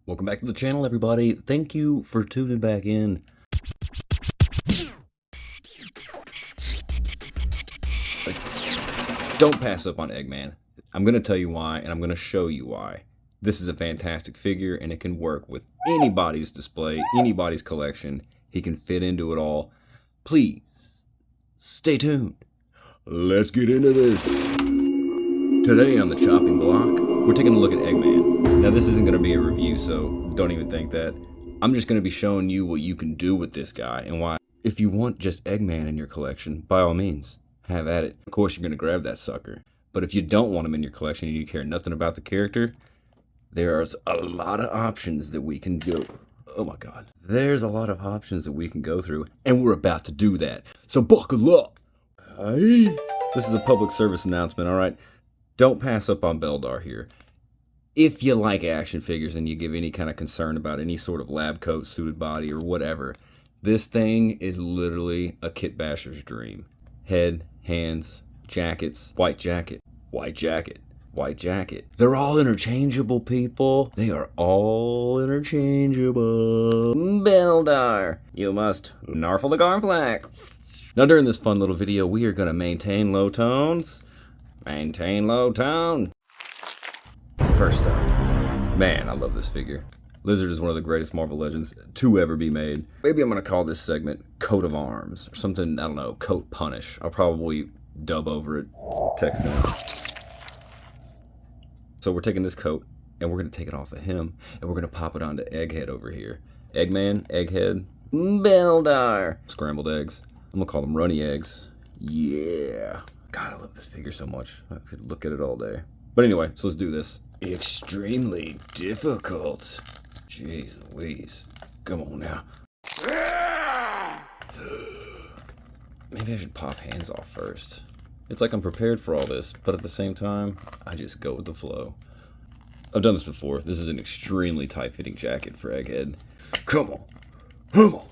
Welcome back to the channel, everybody. Thank you for tuning back in. Don't pass up on Eggman. I'm going to tell you why, and I'm going to show you why. This is a fantastic figure, and it can work with anybody's display, anybody's collection. He can fit into it all. Please, stay tuned. Let's get into this. Today on the chopping block, we're taking a look at Eggman. Now this isn't going to be a review, so don't even think that. I'm just going to be showing you what you can do with this guy and why. If you want just Eggman in your collection, by all means, have at it. Of course, you're going to grab that sucker. But if you don't want him in your collection and you care nothing about the character, there's a lot of options that we can do. Oh my god. There's a lot of options that we can go through, and we're about to do that. So buckle up. Hey. This is a public service announcement, alright? Don't pass up on Beldar here. If you like action figures and you give any kind of concern about any sort of lab coat, suited body, or whatever, this thing is literally a Kitbasher's dream. Head, hands, jackets, white jacket, white jacket, white jacket. They're all interchangeable, people. They are all interchangeable. Beldar, you must narfle the garflack. Now during this fun little video, we are going to maintain low tones. Maintain low tone. First up, man, I love this figure. Lizard is one of the greatest Marvel Legends to ever be made. Maybe I'm going to call this segment Coat of Arms, or something, I don't know, Coat Punish. I'll probably dub over it, text him. So we're taking this coat, and we're going to take it off of him, and we're going to pop it onto EggHead over here. Eggman, Egghead, Beldar. Scrambled eggs. I'm going to call them runny eggs. Yeah. God, I love this figure so much. I could look at it all day. But anyway, so let's do this. Extremely difficult. Jeez Louise. Come on now. Maybe I should pop hands off first. It's like I'm prepared for all this, but at the same time, I just go with the flow. I've done this before. This is an extremely tight-fitting jacket for Egghead. Come on. Come on.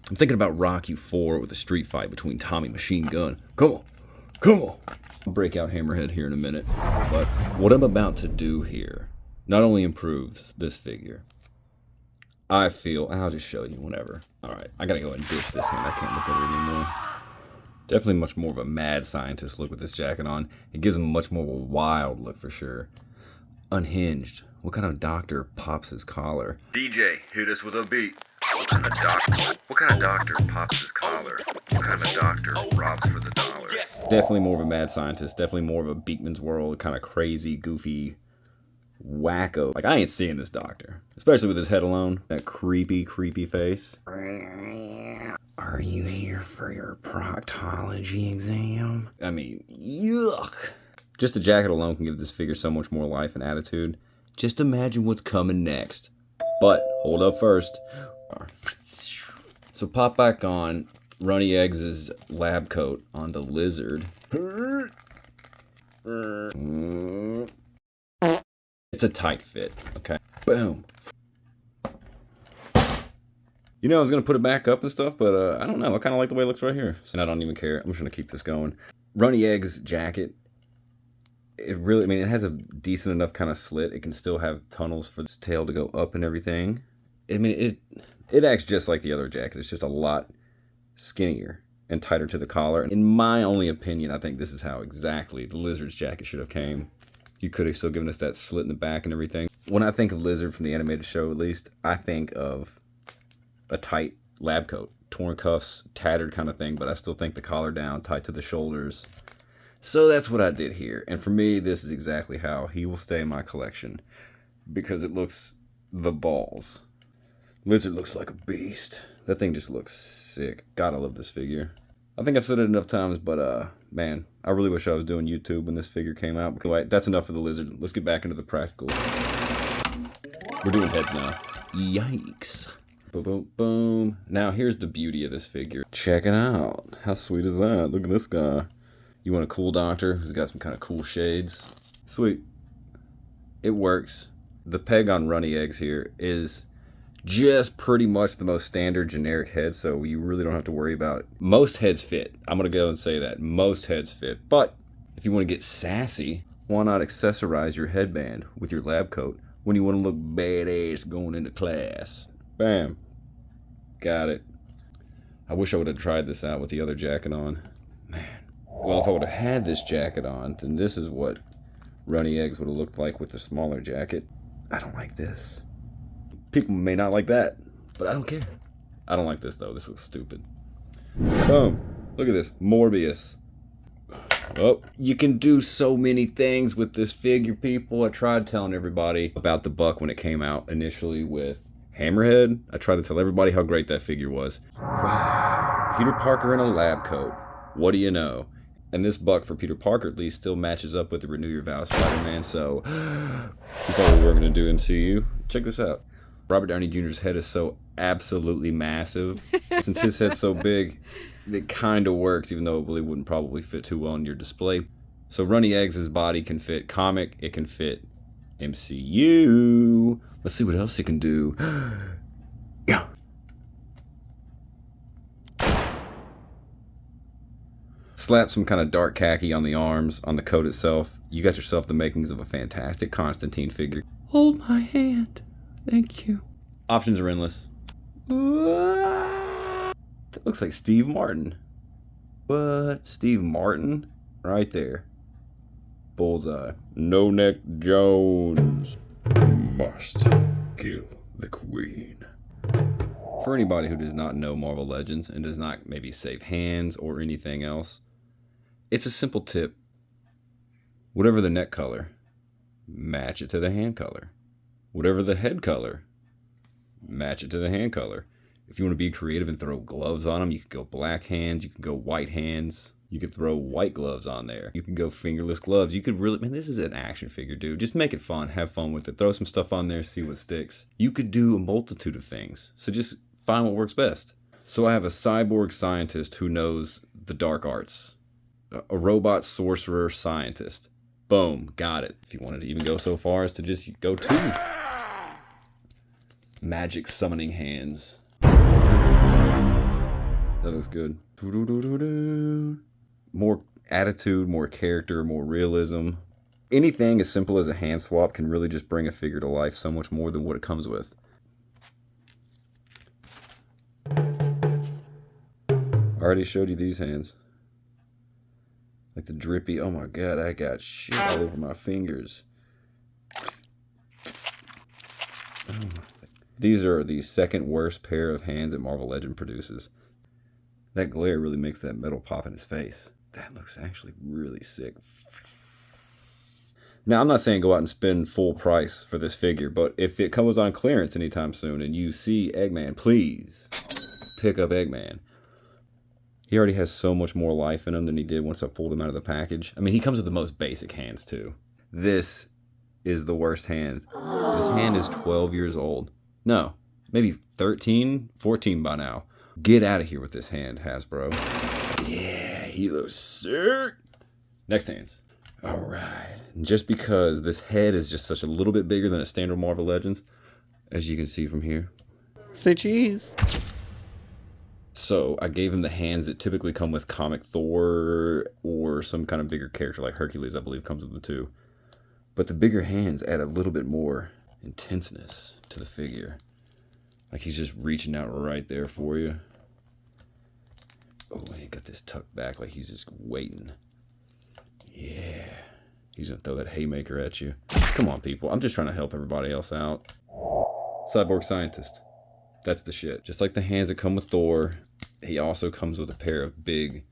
I'm thinking about Rocky 4 with a street fight between Tommy Machine Gun. Come on. Come on. I'll break out Hammerhead here in a minute, but what I'm about to do here not only improves this figure, I feel, and I'll just show you whenever. Alright, I gotta go and ditch this one. I can't look at it anymore. Definitely much more of a mad scientist look with this jacket on. It gives him much more of a wild look for sure. Unhinged. What kind of doctor pops his collar? DJ, hit us with a beat. What kind of doctor pops his collar? What kind of doctor robs for the dollar? Definitely more of a mad scientist. Definitely more of a Beakman's World, kind of crazy, goofy, wacko. Like, I ain't seeing this doctor. Especially with his head alone. That creepy, creepy face. Are you here for your proctology exam? I mean, yuck. Just the jacket alone can give this figure so much more life and attitude. Just imagine what's coming next. But, hold up first. So pop back on Runny Eggs' lab coat onto Lizard. It's a tight fit, okay? Boom. You know, I was going to put it back up and stuff, but I don't know. I kind of like the way it looks right here. And I don't even care. I'm just going to keep this going. Runny Eggs' jacket. It really, I mean, it has a decent enough kind of slit. It can still have tunnels for this tail to go up and everything. I mean, it acts just like the other jacket. It's just a lot skinnier and tighter to the collar. In my only opinion, I think this is how exactly the Lizard's jacket should have came. You could have still given us that slit in the back and everything. When I think of Lizard from the animated show, at least, I think of a tight lab coat. Torn cuffs, tattered kind of thing, but I still think the collar down, tight to the shoulders. So that's what I did here. And for me, this is exactly how he will stay in my collection. Because it looks the balls. Lizard looks like a beast. That thing just looks sick. God, I love this figure. I think I've said it enough times, but man, I really wish I was doing YouTube when this figure came out. But wait, that's enough for the Lizard. Let's get back into the practicals. We're doing heads now. Yikes. Boom, boom, boom. Now here's the beauty of this figure. Check it out. How sweet is that? Look at this guy. You want a cool doctor who's got some kind of cool shades? Sweet. It works. The peg on Runny Eggs here is just pretty much the most standard generic head, so you really don't have to worry about it. Most heads fit. I'm going to go and say that. Most heads fit. But if you want to get sassy, why not accessorize your headband with your lab coat when you want to look badass going into class. Bam. Got it. I wish I would have tried this out with the other jacket on. Man. Well, if I would have had this jacket on, then this is what Runny Eggs would have looked like with the smaller jacket. I don't like this. People may not like that, but I don't care. I don't like this, though. This looks stupid. Boom. Look at this. Morbius. Oh, you can do so many things with this figure, people. I tried telling everybody about the buck when it came out initially with Hammerhead. I tried to tell everybody how great that figure was. Wow. Peter Parker in a lab coat. What do you know? And this buck, for Peter Parker at least, still matches up with the Renew Your Vows Spider-Man. So, you thought we were going to do MCU? Check this out. Robert Downey Jr.'s head is so absolutely massive. Since his head's so big, it kind of works, even though it really wouldn't probably fit too well on your display. So Runny Eggs' body can fit comic, it can fit MCU. Let's see what else it can do. Yeah. Slap some kind of dark khaki on the arms, on the coat itself. You got yourself the makings of a fantastic Constantine figure. Hold my hand. Thank you. Options are endless. That looks like Steve Martin. What? Steve Martin? Right there. Bullseye. No Neck Jones. Must kill the queen. For anybody who does not know Marvel Legends and does not maybe save hands or anything else, it's a simple tip. Whatever the neck color, match it to the hand color. Whatever the head color, match it to the hand color. If you want to be creative and throw gloves on them, you can go black hands, you can go white hands, you could throw white gloves on there. You can go fingerless gloves. You could really, man, this is an action figure, dude. Just make it fun, have fun with it. Throw some stuff on there, see what sticks. You could do a multitude of things. So just find what works best. So I have a cyborg scientist who knows the dark arts. A robot sorcerer scientist. Boom, got it. If you wanted to even go so far as to just go to magic summoning hands. That looks good. More attitude, more character, more realism. Anything as simple as a hand swap can really just bring a figure to life so much more than what it comes with. I already showed you these hands. Like the drippy, oh my god, I got shit all over my fingers. These are the second worst pair of hands that Marvel Legend produces. That glare really makes that metal pop in his face. That looks actually really sick. Now, I'm not saying go out and spend full price for this figure, but if it comes on clearance anytime soon and you see Eggman, please pick up Eggman. He already has so much more life in him than he did once I pulled him out of the package. I mean, he comes with the most basic hands, too. This is the worst hand. This hand is 12 years old. No, maybe 13, 14 by now. Get out of here with this hand, Hasbro. Yeah, he looks sick. Next hands. All right. Just because this head is just such a little bit bigger than a standard Marvel Legends, as you can see from here. Say cheese. So I gave him the hands that typically come with comic Thor or some kind of bigger character like Hercules, I believe, comes with them too. But the bigger hands add a little bit more intenseness to the figure. Like he's just reaching out right there for you. Oh, he got this tucked back like he's just waiting. Yeah. He's going to throw that haymaker at you. Come on, people. I'm just trying to help everybody else out. Cyborg Scientist. That's the shit. Just like the hands that come with Thor, he also comes with a pair of big,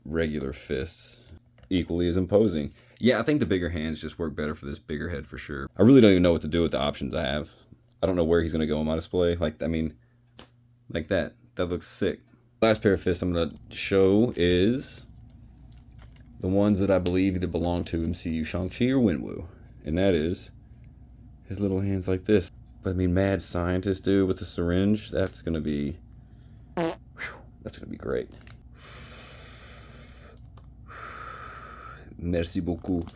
regular fists. Equally as imposing. Yeah, I think the bigger hands just work better for this bigger head for sure. I really don't even know what to do with the options I have. I don't know where he's going to go on my display. Like, I mean, like that. That looks sick. Last pair of fists I'm going to show is the ones that I believe either belong to MCU Shang-Chi or Wenwu. And that is his little hands like this. But I mean, mad scientist dude with the syringe, that's going to be, that's going to be great. Merci beaucoup.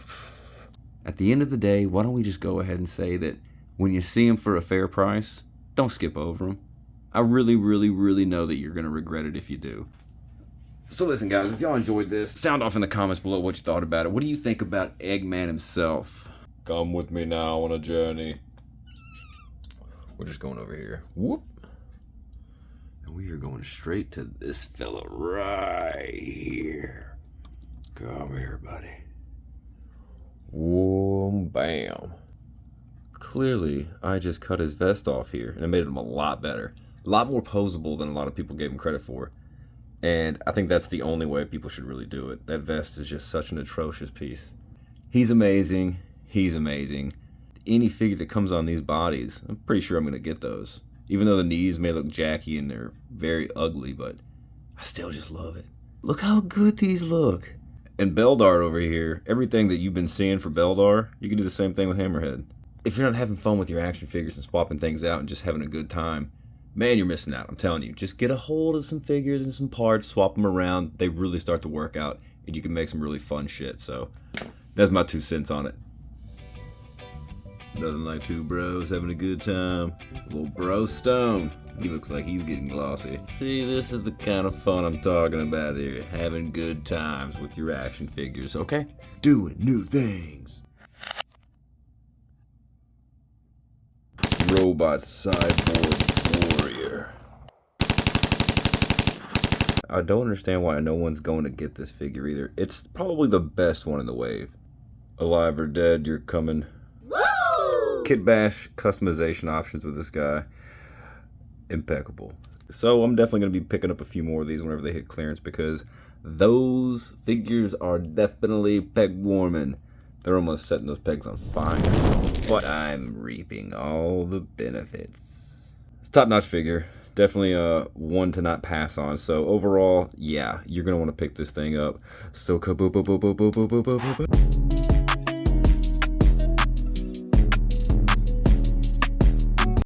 At the end of the day, why don't we just go ahead and say that when you see them for a fair price, don't skip over them. I really, really, really know that you're going to regret it if you do. So listen, guys, if y'all enjoyed this, sound off in the comments below what you thought about it. What do you think about Eggman himself? Come with me now on a journey. We're just going over here. Whoop. And we are going straight to this fella right here. Come here, buddy. Whoa, bam. Clearly, I just cut his vest off here, and it made him a lot better. A lot more posable than a lot of people gave him credit for. And I think that's the only way people should really do it. That vest is just such an atrocious piece. He's amazing. He's amazing. Any figure that comes on these bodies, I'm pretty sure I'm going to get those. Even though the knees may look jacky and they're very ugly, but I still just love it. Look how good these look. And Beldar over here, everything that you've been seeing for Beldar, you can do the same thing with Hammerhead. If you're not having fun with your action figures and swapping things out and just having a good time, man, you're missing out. I'm telling you. Just get a hold of some figures and some parts, swap them around. They really start to work out, and you can make some really fun shit. So that's my 2 cents on it. Nothing like two bros having a good time. Little bro Stone. He looks like he's getting glossy. See, this is the kind of fun I'm talking about here. Having good times with your action figures, okay? Doing new things. Robot Cyborg Warrior. I don't understand why no one's going to get this figure either. It's probably the best one in the wave. Alive or dead, you're coming. Kitbash customization options with this guy. Impeccable. So I'm definitely going to be picking up a few more of these whenever they hit clearance because those figures are definitely peg warming. They're almost setting those pegs on fire. But I'm reaping all the benefits. It's a top-notch figure. Definitely one to not pass on. So overall, yeah, you're going to want to pick this thing up. So kaboom.